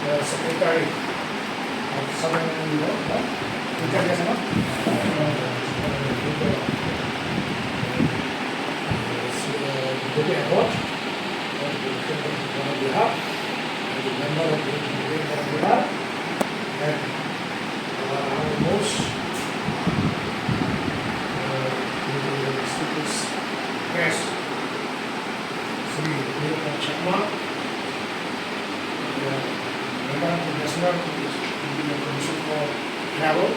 the secretary of Southern India, International Award, and the behalf, and the member of the behalf, and our most distinguished guest, Sri Nirupam Sharma, member of the National Commission for Travel,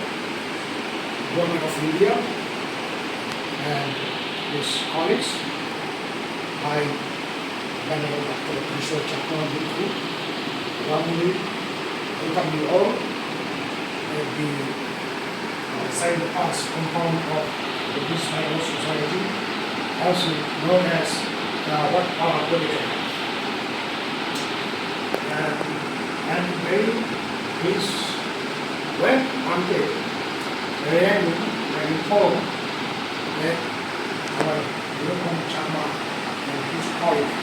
Government of India, and his colleagues. I Venerable Dr. Kishore Chakma Bhikkhu, warmly welcome you all at the St. Pass compound of the Buddhist Bible Society, also known as Wat Pala Bodhika. And very pleased when until I informed that our Nirupam Sharma and his colleague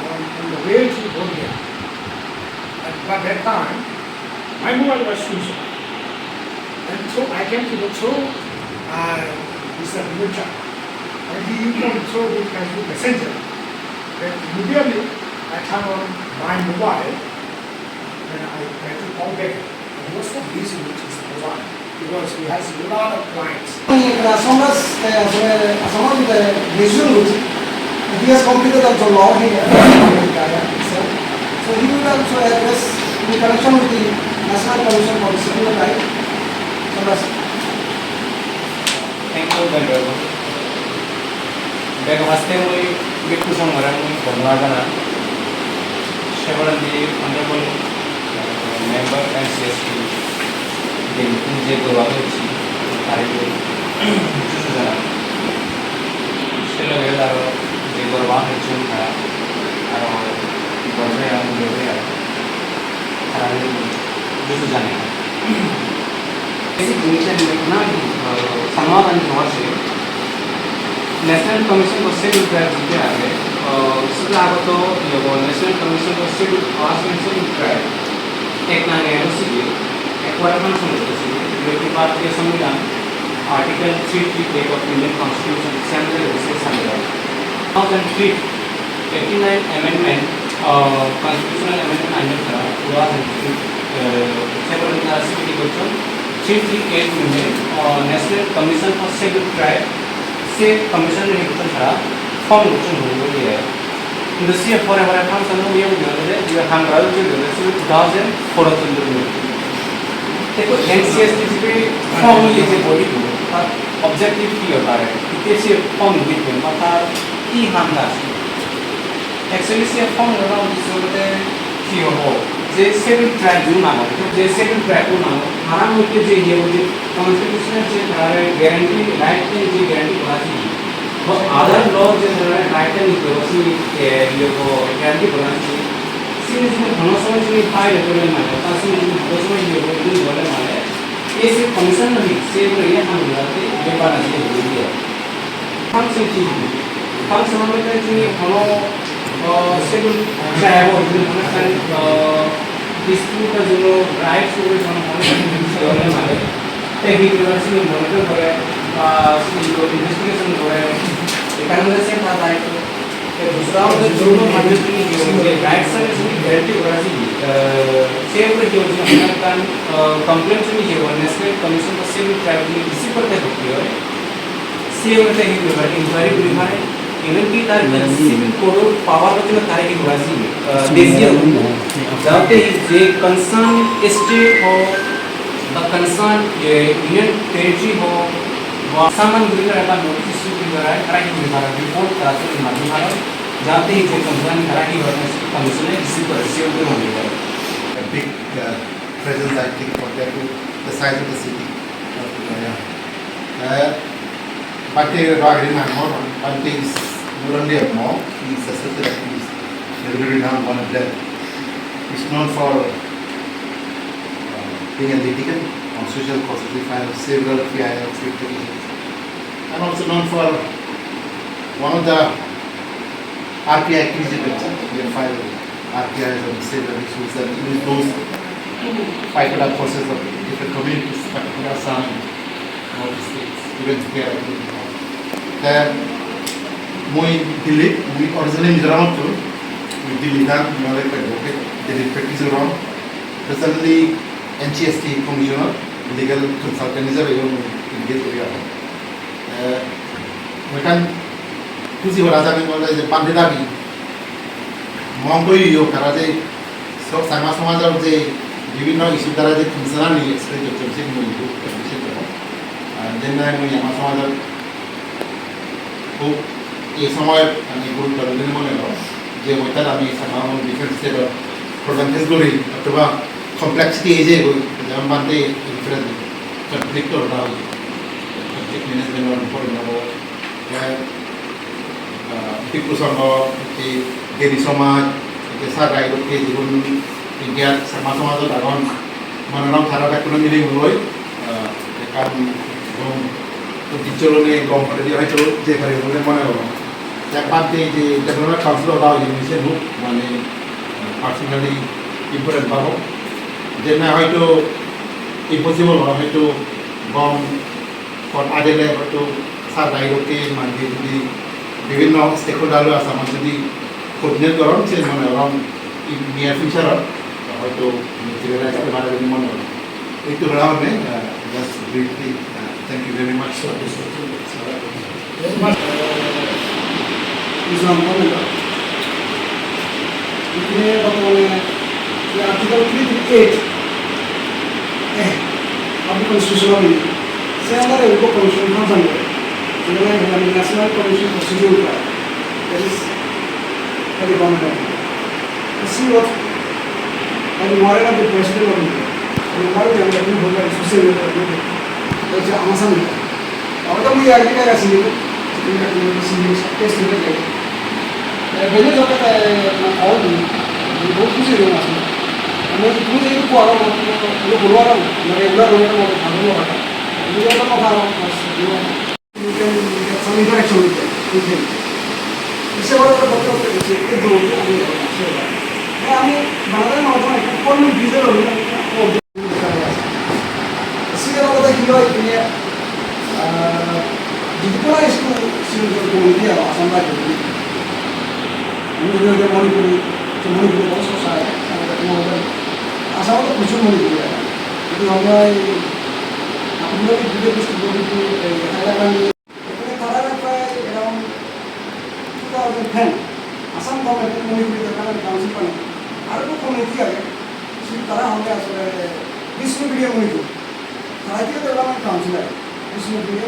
on the way to Bodhya. But by that time, my mobile was switched off. And so I came to the through Mr. Vinucha. And he informed through with my messenger. Then immediately I turned on my mobile and I tried to call back. And he was so busy with his mobile because he has a lot of clients. As long as the visual, he has completed also law here. So he will also address in connection with the National Commission for the Civil Rights. Thank you, Venerable. Namaste, Bhikkhu Sangharam, Bharmagana, several honorable member and CSP, J. Guravachi, Ariel, Susana, Stella Vedaro, J. Guravachi, Borjaya, Gloria, Susana. Basic mission समाधान national commission को schedule tribe जीते आगे उसके आगे तो ये वो national commission को schedule caste and schedule tribe एक नाम है उसी के एक वार्डन समझते हैं जो कि बात के संविधान article 338 of Indian constitution central विशेष संविधान 2003 89 अमेंडमेंट कॉन्स्टिट्यूशनल अमेंडमेंट हुआ है सेवन सिटी क्वेश्चन 338 में national commission for schedule tribe से कमीशन ने कुछ था फॉर्म कुछ हो गया है इंडस्ट्री फॉर एवर फंक्शन हो गया है जो हम राजू जो है 2014 में देखो एनसीएसटी पे फॉर्म ये जो बॉडी को ऑब्जेक्टिव की होता है कैसे फॉर्म लिखते हैं मतलब की हम ना एक्चुअली से फॉर्म लगा जिसमें की हो जे शेड्यूल ट्राइब जो नाम है जे शेड्यूल ट्राइब को नाम हमारा मुख्य जे ये वो कॉन्स्टिट्यूशन जे हमारे गारंटी राइट के जे गारंटी बनाती है वो अदर लॉ जे हमारे राइट के निकोसी ये वो गारंटी बनाती है सीरीज में दोनों समझ में फाइल लेवल में है ताकि दोनों समझ ये वो भी बोले माने ये सिर्फ कमीशन नहीं से वो ये हम मिलाते ये बात अच्छी होती है फंक्शन चीज फंक्शन में तो ये हम शेड्यूल ट्राइब और डिस्ट्रिक्ट का जो राइट्स को जो हम बोले माने टेक्निकल यूनिवर्सिटी में मॉनिटर करे जो इन्वेस्टिगेशन करे इकोनॉमिक से बात आए तो दूसरा उधर जो मार्केटिंग जो राइट्स है इसकी गारंटी कराती है सेम पर जो हमारा कान कंप्लेंट में जो नेशनल कमीशन का शेड्यूल ट्राइब की इसी पर तय होती है सेम होता है कि इंक्वायरी पूरी माने इवन की तार सिविल कोड पावर को जो तारीख की कराती है देशिया जाते ही जे कंसर्न स्टेट हो कंसर्न यूनियन टेरिटरी हो सामान गुजर का नोटिस इशू की करा है करा की विभाग रिपोर्ट कराते हैं माध्यम द्वारा जाते ही जो कंसर्न करा की कमीशन है इसी पर सेव में होने का a big presence I think compared to the size of the city. But they are more one thing is Murali more he is a social activist. Very known one of them. He is known for being a litigant on social causes. He filed several PILs, and also known for one of the RPI activity we have filed RPI and state issues and use those to fight for the forces of different communities, particularly Assam and North states, even Kerala. Then, moi Delhi, we originally Mizoram too. We Delhi dan, mulai advocate, Delhi practice around. Recently, NCST Commissioner, legal consultant is available in this area. Mereka খুশি হওয়া যাবে বলে যে পান্ডে দাবি মঙ্গই কারা যে সব সামা সমাজের যে বিভিন্ন ইস্যু দ্বারা যে কমিশনার নিয়ে এক্সপ্রেস করছে মূল্য কমিশন যেন আমি আমার সমাজের খুব এই সময় আমি গুরুত্ব দিলে মনে হয় যে ওইটার আমি সামান্য ডিফেন্স স্টেটের প্রধানফেস করি অথবা কমপ্লেক্সিটি এই যে যেমন বাদে ডিফারেন্ট কনফ্লিক্ট ওটা হয় কনফ্লিক্ট ম্যানেজমেন্ট উপরে নেব Tipu Songo, Gedi Somaj, Sagai, Jibun, India, sama-sama itu dalam menanam cara ekonomi ini mulai, kan dicolong ni gom pada dia itu je pada mulai mana orang, yang pasti di development council orang Indonesia tu mana personally important bahawa, jadi itu impossible orang itu gom kon ada level itu Sagai itu mandi di বিভিন্ন stakeholder আছে আমার যদি coordinate করেন সে মনে হয় near future হয়তো materialise করতে পারে বলে মনে হয় একটু রাউন্ডে just briefly thank you very much for this इसमें बतौने कि article 338 of the Constitution of India से अंदर उनको कमीशन का बन गया National Commission for Scheduled Tribes. That is the government of India. See what and warrant of the President of India. And what we are getting from the social media. That's the answer. Our we are getting a single test in the day. When you look at all the both to zero, and when you do the quarter, you go around, regular you can get some interaction with him. इससे बड़ा तो बच्चों के लिए एक दो मैं हमें बनाने में होता है कि कौन में डीजल हो रहा है वो इसी के बाद कि लोग ये जितना इसको सीरियस को दिया आसान बात है मुझे जो मणिपुरी बहुत सोचा है आसान तो कुछ नहीं दिया लेकिन हमारे अपने भी दूसरे किसी को Assam government Manipuri Development Council पर आरोप कमेटी है इसी तरह हमने असले विष्णुप्रिया Manipur राज्य डेवलपमेंट काउंसिल है Bishnupriya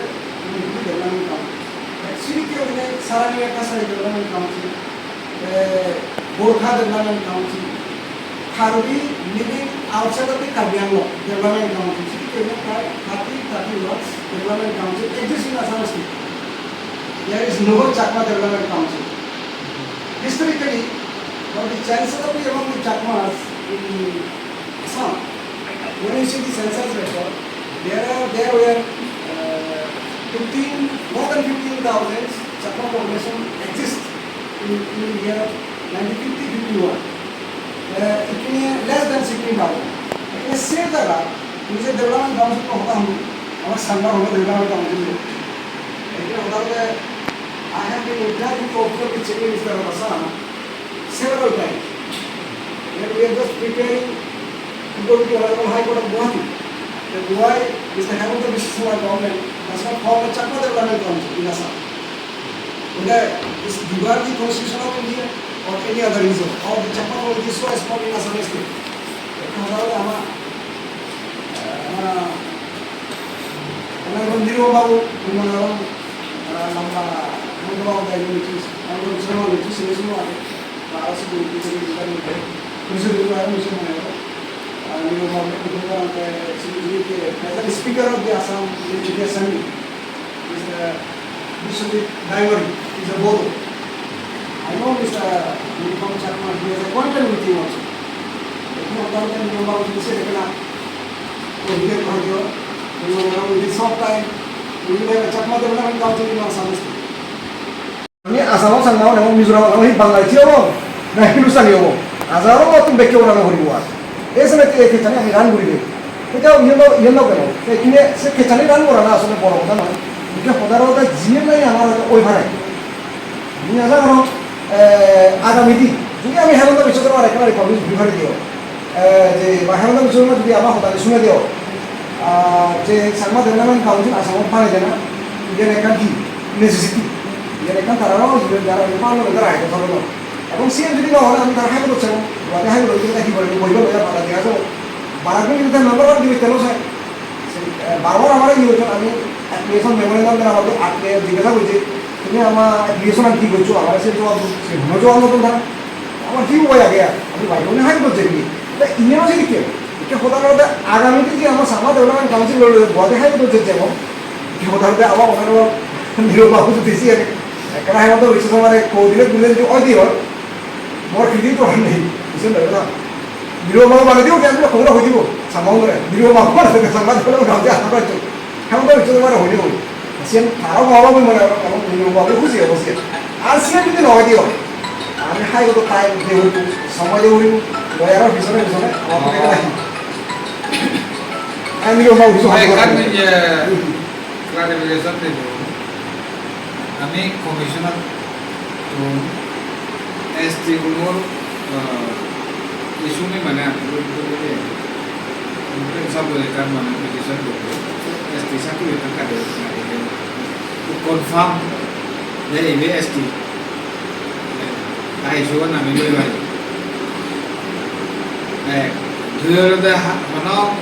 Manipuri Development Council actually क्या होता है सारा निया का सारा development council Gorkha development council Karbi living outside of the कार्बियांगो डेवलपमेंट काउंसिल इसी के लिए प्राय 30 वर्ष development council exist in Assam state There is no Chakma Development Council. Historically, one of the chances of among the Chakmas in Assam, when you see the census record, there were more than 15,000 Chakma population exist in the year 1950-51. Less than 16,000. लेकिन same जगह मुझे development council को होता हूँ हमारा संघ होगा development council लेकिन होता है I have been interviewed for the Chief Minister of Assam several times. And we are just preparing to go to the Honorable High Court of Guwahati. That why Mr. Hemanta Biswa government has not formed a Chakma Development Council in Assam. Whether it's the Constitution of India or any other reason, or the Chakma Committee is so small in Assam state. Membawa dari itu, kalau semua itu semua ada. Kalau sebelum kita bicara itu, musuh itu ada musuh mana? Ini membawa itu orang ke sini ke. Ada speaker of the Assam Legislative Assembly, Mr. Bishop Diver, is a Bodo. I know Mr. Nirupam Sharma, he has appointed with him also. Lekin orang kan membawa itu saya kenal. Oh dia kerja, membawa itu short time. We will have a Chakma Development Council in Assam state. আসামত সাংগাও নেব মিজোরাম হি বাংলাদেশি হব না হিন্দুস্তানি হব আজারও নতুন ব্যাখ্যা ওরা করিব আর এই সময় খেচানি আমি রান করিবে এটাও ইয়েলো কেন এইখানে সে খেচানি রান করা না আসলে বড় কথা নয় এটা সদারণত যিয়ে নাই আমার ওই ভাড়াই তুমি আশা করো আগামী দিন যদি আমি হেমন্ত বিশ্ব শর্মার একেবারে কমিউনিস্ট বিভাগে দিও যে বা হেমন্ত বিশ্ব শর্মা যদি আমার সদানি শুনে দিও যে সাংমা ডেভেলপমেন্ট কাউন্সিল আসামত বানাই দেনা ইয়ার একটা কি নেসেসিটি ইয়ার একটা তারাও যারা পারলো তারা আইতে পারলো এবং সিএম যদি নহলে আমি তারা হাইক করছে গুয়াহাটি হাইক করতে কি করবো বইব লইয়া পাতা দেখা যাবো বারাগুলো কিন্তু নাম্বার ওয়ান দিবে তেল চাই বারবার আমার কি হয়েছে আমি অ্যাপ্লিকেশন মেমোরেন্ডাম দেওয়া আমাকে আপনি জিজ্ঞাসা করছি তুমি আমার অ্যাপ্লিকেশন আর কি করছো আমার সে জবাব সে ঘন জবাব নতুন ধরা আমার কি উপায় আগে আমি বাইরে হাইক করছে কি ইমেলও যদি কেউ এটা সাধারণত আগামীতে যে আমার সামা ডেভেলপমেন্ট কাউন্সিল গুয়াহাটি হাইক করছে যেমন সাধারণত আমার ওখানে নিরবাহু দিছি একটা হেমন্ত বিশ্ব শর্মারে কৌদিলে গুলে যদি অদি হয় মোর খিদি তো নেই বুঝছেন না নিরবাহু মানে দিও কেন খবর হয়ে দিব সামগ্রে নিরবাহু মানে সাংবাদ হলেও গাঁজে আশা করছো হেমন্ত বিশ্ব শর্মারে হয়ে দিব সিএম তারাও ভালো মনে এবং নিরবাহু খুশি অবশ্যই আর সিএম যদি নহয় দিও আমি হাইকোর্ট টাইম দেব সময় দেব লয়ারের পিছনে পিছনে আমার রাখি আমি নিরবাহু কিছু ক্লারিফিকেশন দেব আমি কমিশনার এসটিগুলোর ইস্যু নেই মানে আমি সব এটা মানে পিটিশন করবো এসটি সার্টিফিকেট কাটে কনফার্ম যে এই এসটি তাই ইস্যু নামি লৈ পাৰি দুয়োতে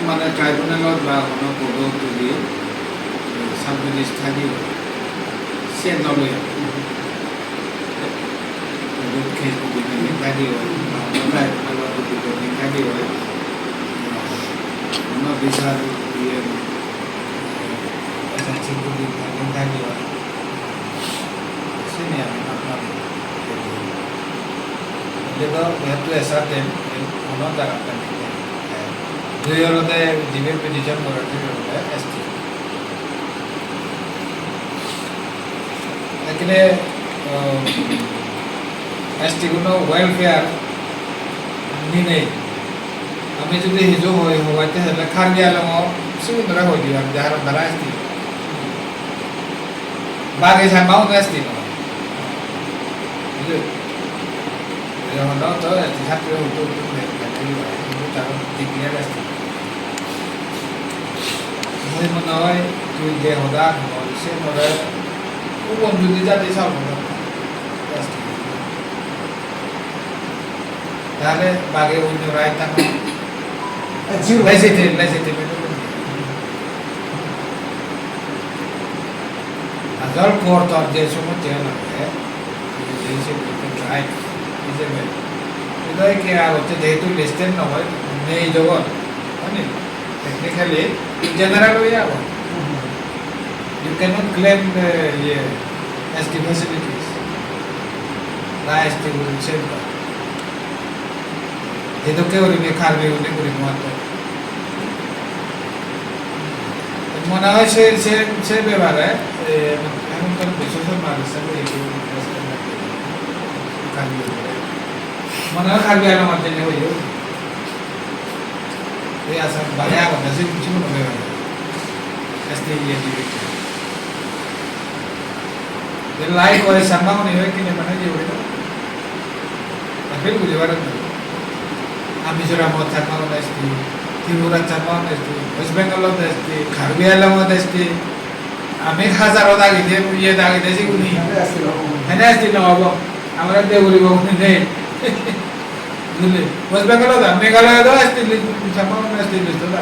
মানে ট্ৰাইব্যুনেলত বা কোৰ্টত তুলি সাবজুডিস থাকিব সে নলয় খেল থাকিব থাকিব বিচার থাকিব sini আমি আপনার itu itu esaten ono daratan দুয়োতে জিবে পিটিশন করাতে এসটি এখানে এসটি কোনো ওয়েলফেয়ার নেই আমি যদি হিজো হওয়াতে হলে খারবি আলম সুন্দর হয়ে দিলাম যাহার দ্বারা এসটি বাগে সামাও ST no todo el desastre es un poco তার ডিক্লেয়ার আছে মই মনে হয় তুই যে হদা সে মনে কোন যদি যাতে সব তাহলে বাগে অন্য রায় থাকে লাইসেতে আজল কোর্ট আর যে সময় চেয়ে লাগে এই সে রাইট কি আর হচ্ছে যেহেতু লিস্টেড নহয় নেই জগৎ মানে টেকনিক্যালি জেনারেল হয়ে যাব ইউ ক্যানট ক্লেম ইয়ে এসটি ফ্যাসিলিটিস না এসটি সেভ যেহেতু কেউ খারবে উনি করি মাত্র মনে হয় সে ব্যাপারে এমন কোন বিশেষণ মানুষ মনে হয় খারবি আলম আর জন্য হয়ে যাবে এই আসা বাজে আগত আছে কিছু মনে হয় এসটি ইয়ে লাইক করে সম্মান নেই হয় কিনে মানে যে ওটা আপনি বুঝবার না আমি জোড়া মত সম্মান এসটি ত্রিপুরা সম্মান এসটি ওয়েস্ট বেঙ্গল এসটি খারবি আলম এসটি আমি হাজারো দাগি দিয়ে ইয়ে দাগি দিয়েছি উনি হ্যাঁ এসটি নহব আমরা দেউরি বহু নেই বুঝলি ওয়েস্ট বেঙ্গল দা মেঘালয় দা এসটি সম্মান এসটি লিস্ট দা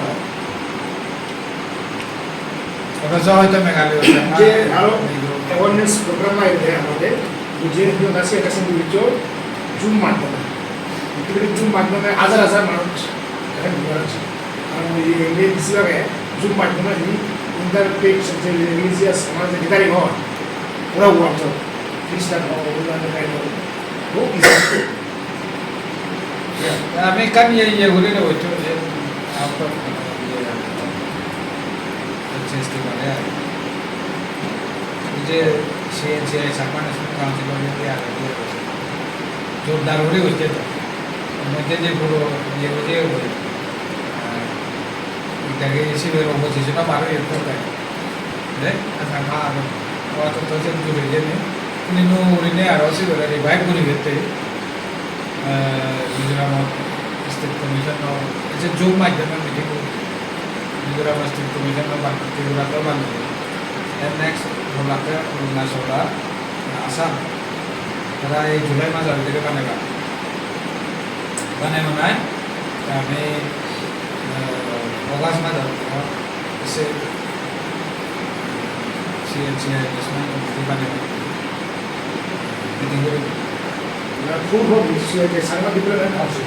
অবশ্য হয়তো মেঘালয় যে আরো অ্যাওয়ারনেস প্রোগ্রাম আছে আমাদের যে আছে এটা সঙ্গে জুম মাধ্যমে জুম মাধ্যমে হাজার হাজার মানুষ এখানে ভিড় আছে কারণ এই বেশিরভাগে জুম মাধ্যমে ইন্টারপ্রেট যে রিলিজিয়াস আমাদের ভিতারি হয় ওরা ওয়ার্ক খ্রিস্টান হোক আমি kan ये बोले ना वो तो आपका ये अच्छे से बने मुझे CNCI Sama National Council of India जोरदार हो रही उसके तो मध्य जे पूरो ये हो जे हो इधर इसी में opposition का मारो ये तो है ले ऐसा कहाँ और तो जब जो भेजे ने निन्नो उन्हें आरोसी वाला रिवाइव को नहीं देते मिज़ोरम स्टेट कमीशन और ऐसे जो माध्यम में मीटिंग को मिज़ोरम स्टेट कमीशन में बात करते हुए तो बात नहीं and next बोला क्या अरुणाचल आसाम जरा ये जुलाई में जाते हैं बनेगा बने बनाए हमें अगस्त में जाते हैं इससे CNCI इसमें कमिटी बनेगा मीटिंग करेंगे Full vote is Sama Diplomat Council.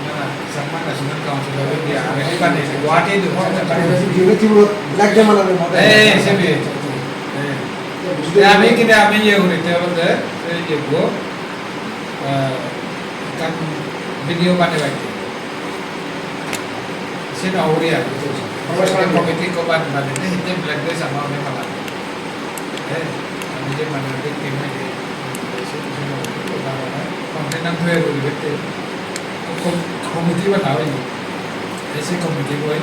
ना Sama National Council of India अगर बनेगा what is Juga tiba lag jam mana mau. ऐसे भी हमें कि हमें ये हो रही है बोलते हैं ये वो kan video pada lagi. Saya dah uri aku tu. Kalau sekarang komiti kopan pada ni hitam black day sama orang malam. Kami je mana ada tim ni. Konten nam tu uri betul. Komiti mana lagi? ऐसे komiti boy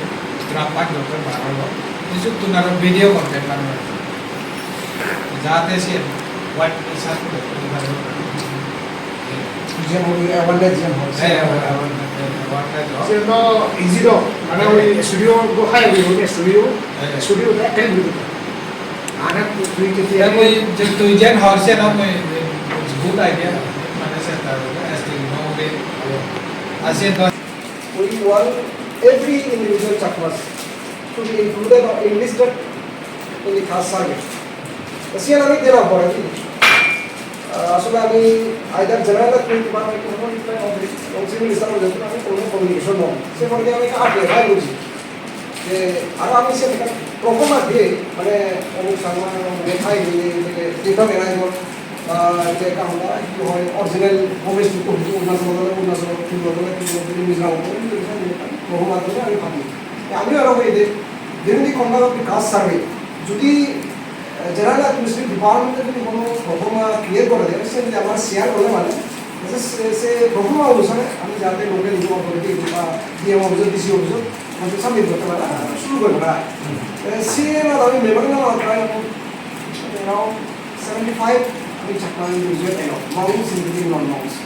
terapat dokter baru. Itu tu naruh video konten mana. जाते से what is happening Jam ho gaya, one day jam ho. So no easy though. Mana we studio go high we go studio. Studio that can be. Anak tu kita ya कोई जब तो जन hall से ना कोई good idea mana saya tahu as the no way ऐसे तो We want every individual chakras to be included or enlisted in the class target. Kasi yan namin dinang po rin. So namin either general at kung diba may kung kung civil isang ulit namin kung communication mo. Kasi kung di namin ka-apply, kaya lugi. Ano namin siya, program di, mane kung sama metay, dito kaya mo, kaya hunda, yung original homies ko, unas mo, mismo ko, program ito na, ano kami. Kami ano ko ito, during the conduct of the caste survey, যদি general administrative department যদি কোনো প্রথমা clear করে দেয় সেটা আমার share করলে মানে সে প্রথমা অনুসারে আমি যাতে লোকের ইনকাম অথরিটি বা ডিএম অফিসার ডিসি অফিসার মানে সাবমিট করতে পারা শুরু করে দেওয়া সে না আমি মেমোরি না প্রায় around 75 আমি চাকমা ইউজুয়াল এলো মাউন্ট সিম্পলি নন মাউন্টস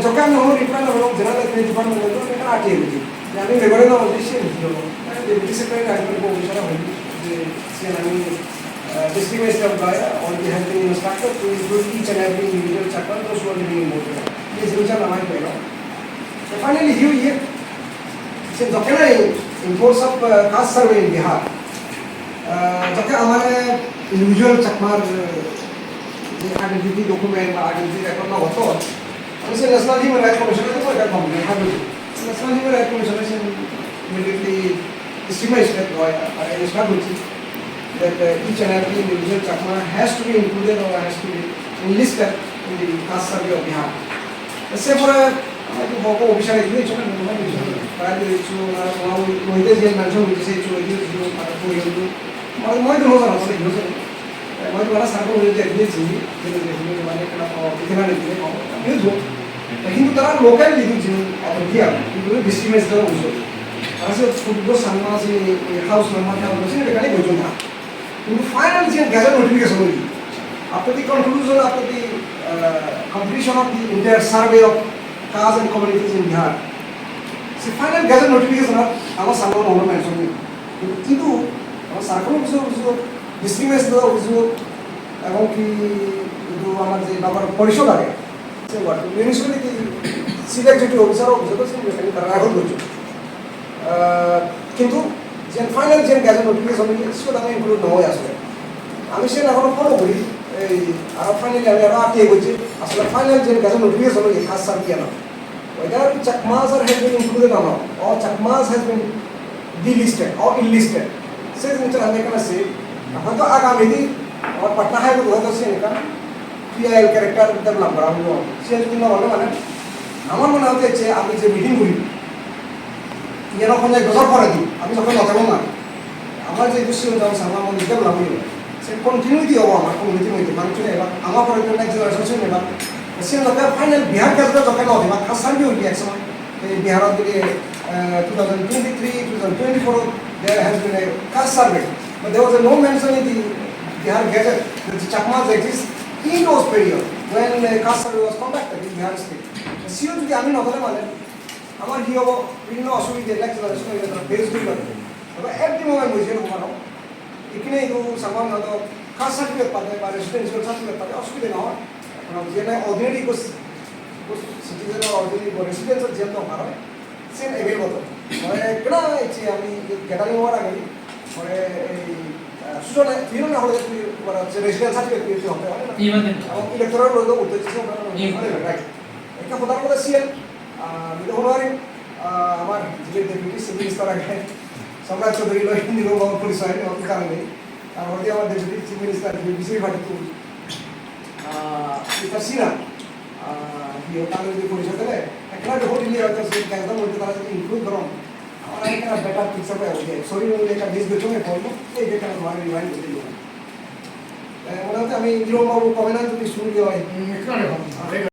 যখন আমি হলো রিপ্লাই না হলো জেনারেল অ্যাডমিনিস্ট্রেটিভ ডিপার্টমেন্ট হলো এটা আটিয়ে দিই আমি মেমোরি না বলছি হলো ডেপুটি সেক্রেটারি অ্যাডমিনিস্ট্রেটিভ অফিসার হই যে সে আমি district master gaya or they have been instructed to include each and every individual chapter those who are living in Bodh. This is which I paylo. So finally here since जब in course of caste survey in Bihar जब हमारे individual चकमार identity document identity record ना होता है हमसे national human rights commission ने कोई कर पाऊंगे हाँ बिल्कुल national human rights commission से immediately estimate गया और estimate होती that each and every individual Chakma has to be included or has to be enlisted in the caste survey of Bihar. Except for I think Boko official is which one no while to now we just mention which say to you to you moi to hoza na hoza moi bana sarko hoye je ye chini je mane kana इतना नहीं है ये जो लेकिन तो तारा local लिखी चीज और दिया ये डिस्ट्रिक्ट में उसको ऐसे फुटबॉल संगमा से हाउस नंबर था उसने निकाले बोझों था in the final gather notification only. After the conclusion, after the completion of the entire survey of castes and communities in Bihar, the final gather notification of our Sangon ornament only. Itu our Sangon also district also among the itu our the number portion lage. So what municipality civil executive officer also तो सिर्फ करना है बोझो. किंतु যেন final যেন gadget notification इसको আমি include নয় আসলে আমি সেটা এখন ফলো করি এই আর ফাইনালি আমি আরো আটকে গেছি আসলে ফাইনাল যেন গ্যাজেট নোটিফিকেশন এই খাস সার কি না whether chakmas are has been included or not or chakmas has been delisted or enlisted से जिनसे हमें कहना से अपन तो आगामी थी और पटना है तो तो से निकाल पीआईएल कैरेक्टर डेवलप करा हम लोग से दिन वाले माने আমার মনে হচ্ছে যে আমি যে মিটিং করি এরকম এক বছর পরে দিই আমি যখন লতাবো না আমার যে দৃশ্য যখন সামনে আমার দিকে লাভ হইল সে কন্টিনিউটি হবো আমার কমিউনিটির মধ্যে মানুষ এবার আমার পরে নেক্সট জেনারেশন এবার সে লোকে ফাইনাল বিহার কাজটা যখন নদী বা খাস সার্ভে হইবে একসময় এই বিহারের দিকে 2023, 2024 there has been a caste survey but there was no mention in the Bihar Gazette that the Chakmas exist in those period when caste survey was conducted in Bihar state. সিও যদি আমি নগরে মানে আমার কি হবো বিভিন্ন অসুবিধা নেক্সট জেনারেশন হয়ে যাবে বেশ দুই লাগে এবার একটি মোবাইল বুঝে ঘুমানো এখানে এই সামান হয়তো কাস্ট সার্টিফিকেট পাবে বা রেসিডেন্সিয়াল সার্টিফিকেট পাবে অসুবিধা না হয় যে না অর্ডিনারি সিটিজেন অর্ডিনারি রেসিডেন্সিয়াল যে তো আমার সেম এগের মতো মানে কেনা ইচ্ছে আমি গ্যাদারিং হওয়ার আগে মানে এই সুজনে ফিরো না হলে মানে রেসিডেন্সিয়াল সার্টিফিকেট পেতে হবে এবং ইলেকট্রাল রইল উত্তর রাইট এটা প্রধান কথা সিএল মিলহনারি আমার যে ডেপুটি সিভিল স্তর আগে সম্রাট চৌধুরী লয় নিরবাহ পরিচয় অত কারণ নেই আর ওদের আমার deputy chief minister BCB party তো এটা সিনা তাহলে যদি পরিচয় দেবে একটা যখন নিয়ে হয়তো সেই একদম মধ্যে তারা যদি ইনক্লুড করো আমার একটা বেটার পিকচার পাই ওকে সরি বলে একটা বেশ বেতনে পড়লো এই যেটা আমার রিমাইন্ড করতে দিলাম মনে হচ্ছে আমি নিরবাবু কবে না যদি শুরু হয় এখানে হবে